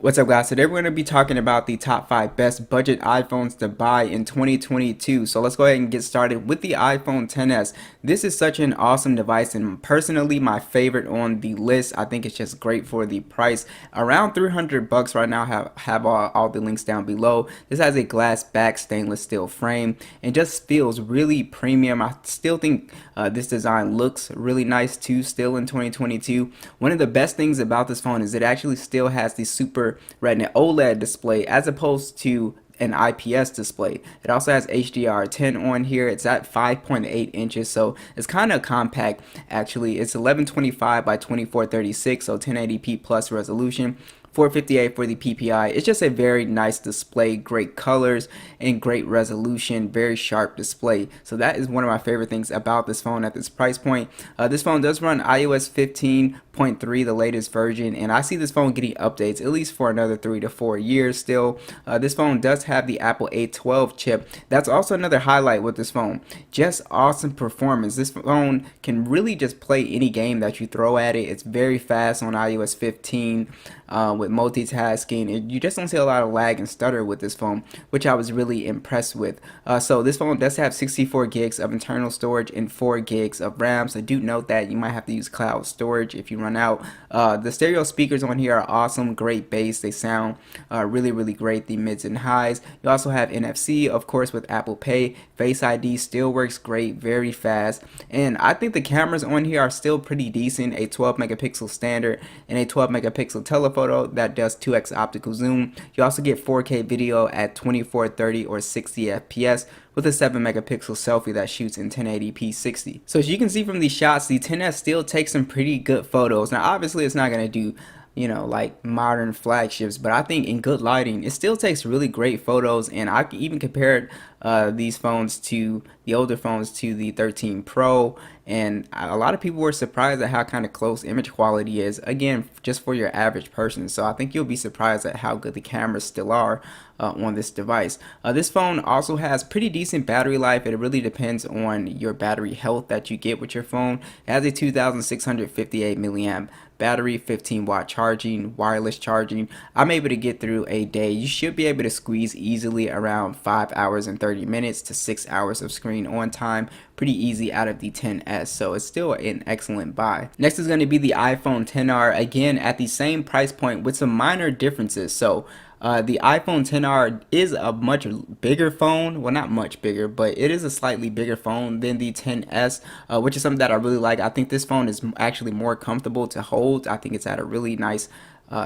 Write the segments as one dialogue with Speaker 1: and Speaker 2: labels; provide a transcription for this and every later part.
Speaker 1: What's up, guys? Today we're going to be talking about the top 5 best budget iPhones to buy in 2022. So let's go ahead and get started with the iPhone XS. This is such an awesome device and personally my favorite on the list. I think it's just great for the price. Around 300 bucks right now. Have all the links down below. This has a glass back stainless steel frame and just feels really premium. I still think this design looks really nice too still in 2022. One of the best things about this phone is it actually still has the Super Retina OLED display as opposed to an IPS display. It also has HDR10 on here. It's at 5.8 inches, so it's kind of compact actually. It's 1125 by 2436, so 1080p plus resolution. 458 for the PPI. It's just a very nice display, great colors and great resolution, very sharp display. So that is one of my favorite things about this phone at this price point. This phone does run iOS 15.3, the latest version, and I see this phone getting updates at least for another 3 to 4 years still. This phone does have the Apple A12 chip. That's also another highlight with this phone. Just awesome performance. This phone can really just play any game that you throw at it. It's very fast on iOS 15 with multitasking, and you just don't see a lot of lag and stutter with this phone, which I was really impressed with. So this phone does have 64 gigs of internal storage and 4 gigs of RAM, so do note that you might have to use cloud storage if you run out. The stereo speakers on here are awesome, great bass. They sound really great, the mids and highs. You also have NFC, of course, with Apple Pay. Face ID still works great, very fast, and I think the cameras on here are still pretty decent. A 12 megapixel standard and a 12 megapixel telephoto that does 2x optical zoom. You also get 4K video at 2430 or 60 FPS with a 7 megapixel selfie that shoots in 1080p 60. So as you can see from these shots, the XS still takes some pretty good photos. Now obviously it's not going to do, you know, like modern flagships, but I think in good lighting it still takes really great photos. And I even compared these phones to the older phones to the 13 Pro, and a lot of people were surprised at how kind of close image quality is, again, just for your average person. So I think you'll be surprised at how good the cameras still are on this device. This phone also has pretty decent battery life. It really depends on your battery health that you get with your phone. It has a 2658 milliamp battery, 15-watt charging, wireless charging. I'm able to get through a day. You should be able to squeeze easily around 5 hours and 30 minutes to 6 hours of screen on time. Pretty easy out of the XS, so it's still an excellent buy. Next is going to be the iPhone XR, again at the same price point with some minor differences. So the iPhone XR is a much bigger phone. Well, not much bigger, but it is a slightly bigger phone than the XS, which is something that I really like. I think this phone is actually more comfortable to hold. I think it's at a really nice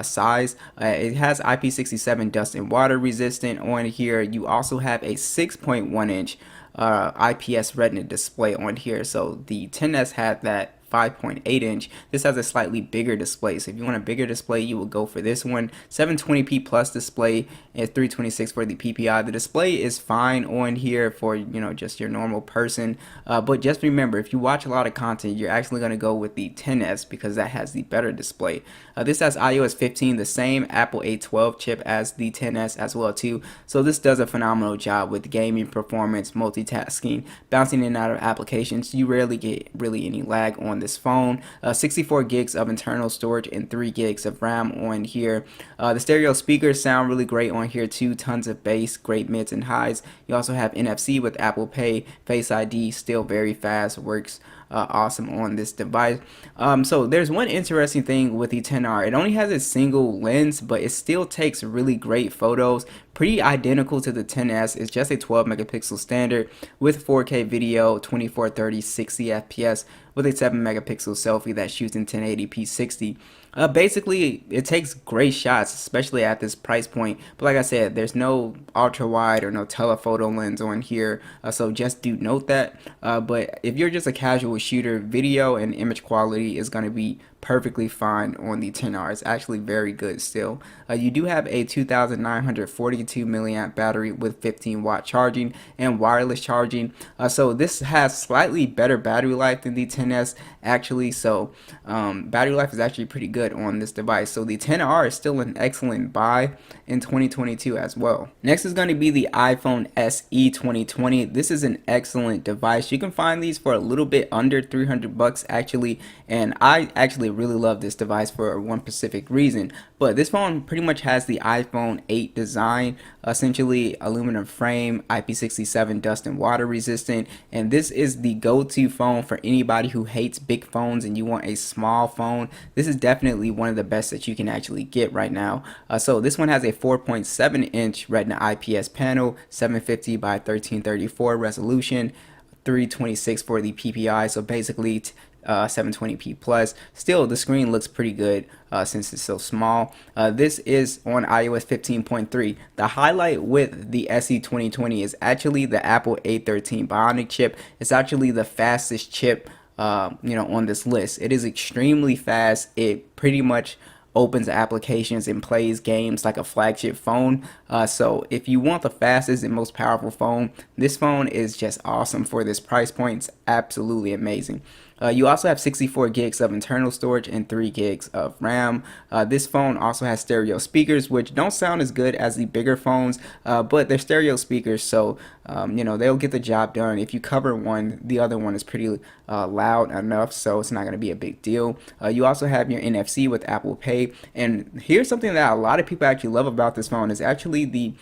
Speaker 1: size. It has IP67 dust and water resistant on here. You also have a 6.1 inch IPS Retina display on here. So the XS had that 5.8 inch. This has a slightly bigger display, so if you want a bigger display you will go for this one. 720p plus display and 326 for the PPI. The display is fine on here for, you know, just your normal person, but just remember, if you watch a lot of content you're actually going to go with the XS because that has the better display. This has iOS 15, the same Apple A12 chip as the XS as well too, so this does a phenomenal job with gaming performance, multitasking, bouncing in and out of applications. You rarely get really any lag on this phone. 64 gigs of internal storage and 3 gigs of RAM on here. The stereo speakers sound really great on here too. Tons of bass, great mids and highs. You also have NFC with Apple Pay. Face ID still very fast, works awesome on this device. So there's one interesting thing with the XR. It only has a single lens, but it still takes really great photos. Pretty identical to the XS. It's just a 12 megapixel standard with 4K video, 2430 60 FPS with a 7 megapixel selfie that shoots in 1080p 60. Basically it takes great shots, especially at this price point, but like I said, there's no ultra wide or no telephoto lens on here, so just do note that. But if you're just a casual shooter, video and image quality is going to be perfectly fine on the XR. It's actually very good still. You do have a 2942 milliamp battery with 15-watt charging and wireless charging, so this has slightly better battery life than the XS actually. So battery life is actually pretty good on this device, so the XR is still an excellent buy in 2022 as well. Next is going to be the iPhone SE 2020. This is an excellent device. You can find these for a little bit under 300 bucks actually, and I actually personally really love this device for one specific reason. But this phone pretty much has the iPhone 8 design, essentially aluminum frame, IP67 dust and water resistant, and this is the go-to phone for anybody who hates big phones and you want a small phone. This is definitely one of the best that you can actually get right now. So this one has a 4.7-inch Retina IPS panel, 750 by 1334 resolution, 326 for the PPI, so basically 720p plus. Still, the screen looks pretty good since it's so small. This is on iOS 15.3. The highlight with the SE 2020 is actually the Apple A13 Bionic chip. It's actually the fastest chip on this list. It is extremely fast. It pretty much opens applications and plays games like a flagship phone. So if you want the fastest and most powerful phone, this phone is just awesome for this price point. It's absolutely amazing. You also have 64 gigs of internal storage and 3 gigs of RAM. This phone also has stereo speakers, which don't sound as good as the bigger phones, but they're stereo speakers, so they'll get the job done. If you cover one, the other one is pretty loud enough, so it's not going to be a big deal. You also have your NFC with Apple Pay, and here's something that a lot of people actually love about this phone is actually the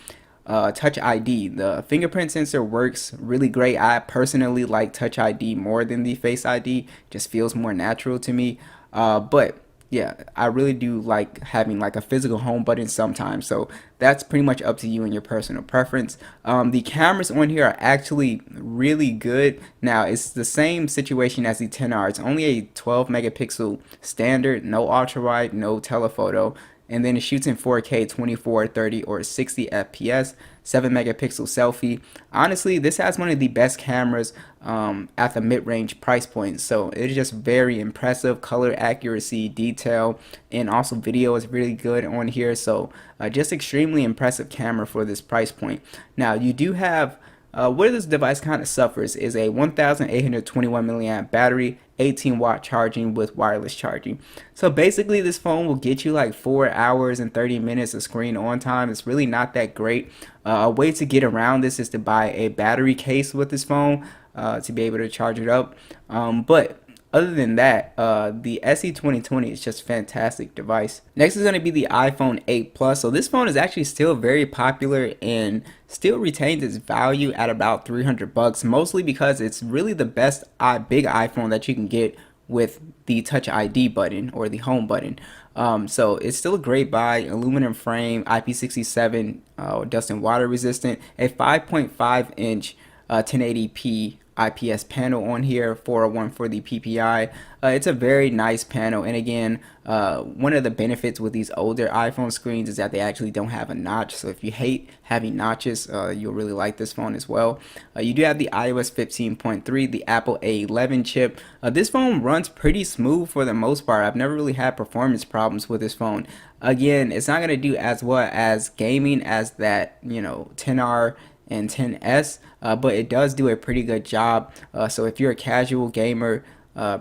Speaker 1: Touch ID. The fingerprint sensor works really great. I personally like Touch ID more than the Face ID. Just feels more natural to me. But yeah, I really do like having like a physical home button sometimes. So that's pretty much up to you and your personal preference. The cameras on here are actually really good. Now it's the same situation as the 10R. It's only a 12 megapixel standard, no ultra wide, no telephoto, and then it shoots in 4K 24, 30, or 60 FPS, 7 megapixel selfie. Honestly, this has one of the best cameras at the mid-range price point, so it is just very impressive. Color accuracy, detail, and also video is really good on here, so just extremely impressive camera for this price point. Now you do have where this device kind of suffers is a 1821 milliamp battery, 18-watt charging with wireless charging. So basically this phone will get you like 4 hours and 30 minutes of screen on time. It's really not that great. A way to get around this is to buy a battery case with this phone to be able to charge it up. But other than that, the SE 2020 is just a fantastic device. Next is going to be the iPhone 8 Plus. So this phone is actually still very popular and still retains its value at about 300 bucks, mostly because it's really the best big iPhone that you can get with the Touch ID button or the home button. So it's still a great buy. Aluminum frame, IP67 dust and water resistant, a 5.5-inch 1080p IPS panel on here, 401 for the PPI. It's a very nice panel, and again, one of the benefits with these older iPhone screens is that they actually don't have a notch, so if you hate having notches, you'll really like this phone as well. You do have the iOS 15.3, the Apple A11 chip. This phone runs pretty smooth for the most part. I've never really had performance problems with this phone. Again, it's not going to do as well as gaming as that 10R and 10s, but it does do a pretty good job. So if you're a casual gamer,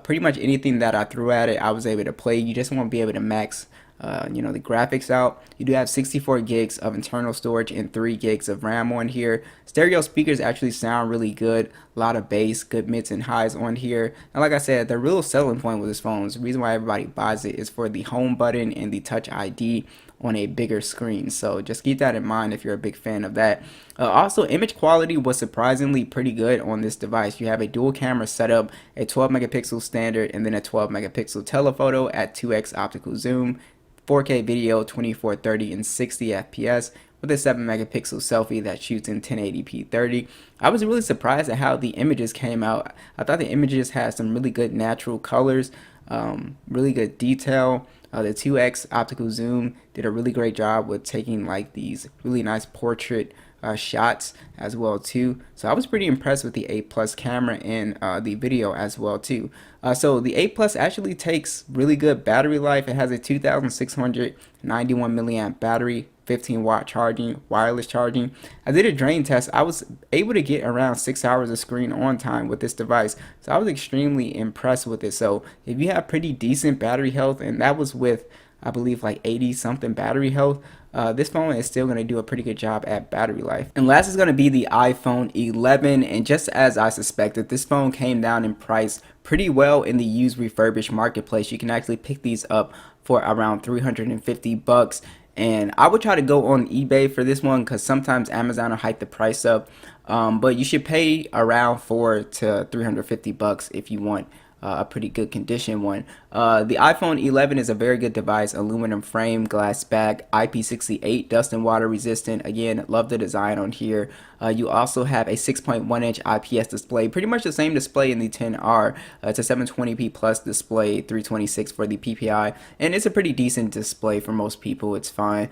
Speaker 1: pretty much anything that I threw at it I was able to play. You just won't be able to max the graphics out. You do have 64 gigs of internal storage and 3 gigs of RAM on here. Stereo speakers actually sound really good. A lot of bass, good mids and highs on here. And like I said, the real selling point with this phone is the reason why everybody buys it is for the home button and the Touch ID on a bigger screen. So just keep that in mind if you're a big fan of that. Also, image quality was surprisingly pretty good on this device. You have a dual camera setup, a 12 megapixel standard, and then a 12 megapixel telephoto at 2x optical zoom, 4K video, 2430 and 60 FPS, with a 7 megapixel selfie that shoots in 1080p 30. I was really surprised at how the images came out. I thought the images had some really good natural colors, really good detail. The 2x optical zoom did a really great job with taking like these really nice portrait shots as well too. So I was pretty impressed with the 8 Plus camera and the video as well too. So the 8 Plus actually takes really good battery life. It has a 2691 milliamp battery, 15-watt charging, wireless charging. I did a drain test. I was able to get around 6 hours of screen on time with this device, so I was extremely impressed with it. So if you have pretty decent battery health, and that was with I believe like 80 something battery health. This phone is still going to do a pretty good job at battery life. And last is going to be the iPhone 11. And just as I suspected, this phone came down in price pretty well in the used refurbished marketplace. You can actually pick these up for around 350 bucks. And I would try to go on eBay for this one because sometimes Amazon will hike the price up. But you should pay around 4 to 350 bucks if you want a pretty good condition one. The iPhone 11 is a very good device, aluminum frame, glass back, IP68, dust and water resistant. Again, love the design on here. You also have a 6.1 inch IPS display, pretty much the same display in the 10R. It's a 720p plus display, 326 for the PPI, and it's a pretty decent display for most people. It's fine.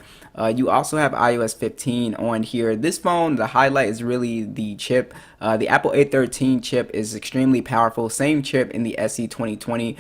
Speaker 1: You also have iOS 15 on here. This phone, the highlight is really the chip. The Apple A13 chip is extremely powerful. Same chip in the SE 2020.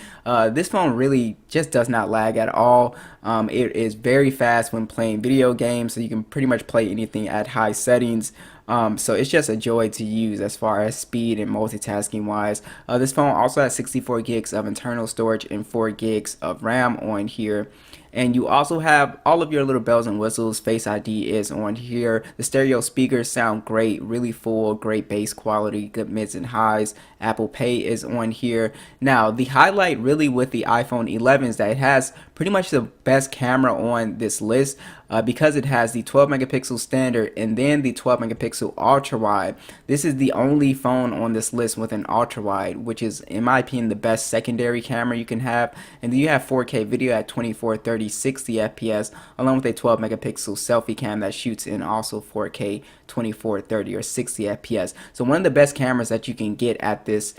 Speaker 1: This phone really just does not lag at all. It is very fast when playing video games, so you can pretty much play anything at high settings. So it's just a joy to use as far as speed and multitasking wise. This phone also has 64 gigs of internal storage and 4 gigs of RAM on here. And you also have all of your little bells and whistles. Face ID is on here. The stereo speakers sound great, really full, great bass quality, good mids and highs. Apple Pay is on here. Now, the highlight really with the iPhone 11 is that it has pretty much the best camera on this list because it has the 12 megapixel standard and then the 12 megapixel ultra wide. This is the only phone on this list with an ultra wide, which is, in my opinion, the best secondary camera you can have. And then you have 4K video at 24, 30, 60 FPS, along with a 12 megapixel selfie cam that shoots in also 4K, 24, 30, or 60 FPS. So one of the best cameras that you can get at this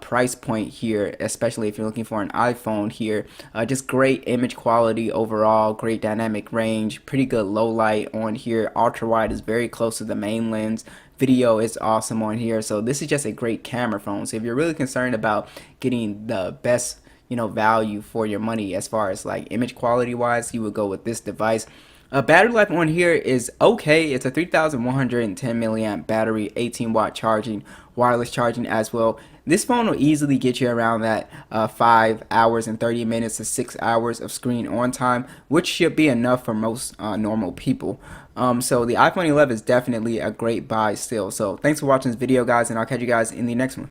Speaker 1: price point here, especially if you're looking for an iPhone here. Just great image quality overall, great dynamic range, pretty good low light on here. Ultra wide is very close to the main lens. Video is awesome on here. So this is just a great camera phone. So if you're really concerned about getting the best value for your money as far as like image quality wise, you would go with this device. Battery life on here is okay. It's a 3110 milliamp battery, 18-watt charging, wireless charging as well. This phone will easily get you around that 5 hours and 30 minutes to 6 hours of screen on time, which should be enough for most normal people. So the iPhone 11 is definitely a great buy still. So thanks for watching this video, guys, and I'll catch you guys in the next one.